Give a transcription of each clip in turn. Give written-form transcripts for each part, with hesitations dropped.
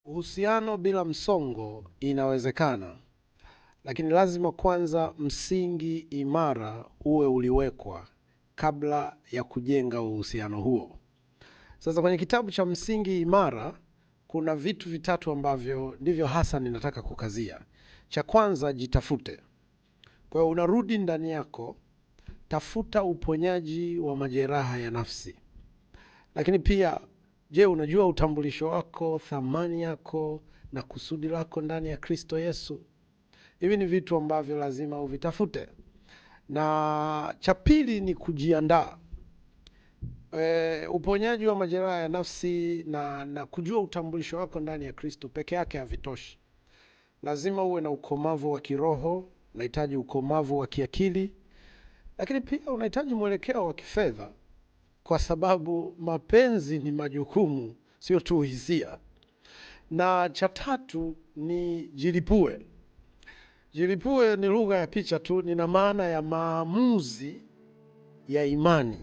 Uhusiano bila msongo inawezekana, lakini lazima kwanza msingi imara uwe uliwekwa kabla ya kujenga uhusiano huo. Sasa kwenye kitabu cha Msingi Imara kuna vitu vitatu ambavyo ndivyo hasa ninataka kukazia. Cha kwanza, jitafute. Kwa hiyo unarudi ndani yako, tafuta uponyaji wa majeraha ya nafsi. Lakini pia, je, unajua utambulisho wako, thamani yako na kusudi lako ndani ya Kristo Yesu? Hivi ni vitu ambavyo lazima uvitafute. Na cha pili ni kujiandaa. Uponyaji wa majeraha ya nafsi na kujua utambulisho wako ndani ya Kristo peke yake havitoshi. Lazima uwe na ukomavu wa kiroho, unahitaji ukomavu wa kiakili, lakini pia unahitaji mwelekeo wa kifedha, kwa sababu mapenzi ni majukumu, sio tu hisia. Na cha tatu ni jilipue. Jilipue ni lugha ya picha tu, nina maana ya maamuzi ya imani.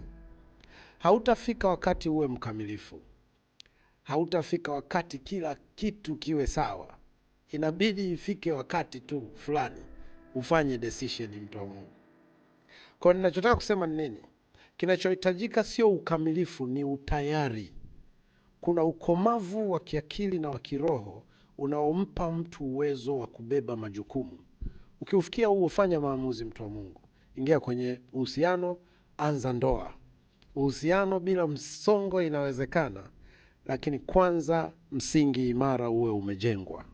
Hautafika wakati uwe mkamilifu. Hautafika wakati kila kitu kiwe sawa. Inabidi ifike wakati tu fulani ufanye decision, mtu wa Mungu. Kwa ninachotaka kusema ni nini? Kinachohitajika sio ukamilifu, ni utayari. Kuna ukomavu wa kiakili na wa kiroho unaompa mtu uwezo wa kubeba majukumu. Ukiufikia huo, fanya maamuzi, mtu wa Mungu. Ingia kwenye uhusiano, anza ndoa. Uhusiano bila msongo inawezekana, lakini kwanza msingi imara uwe umejengwa.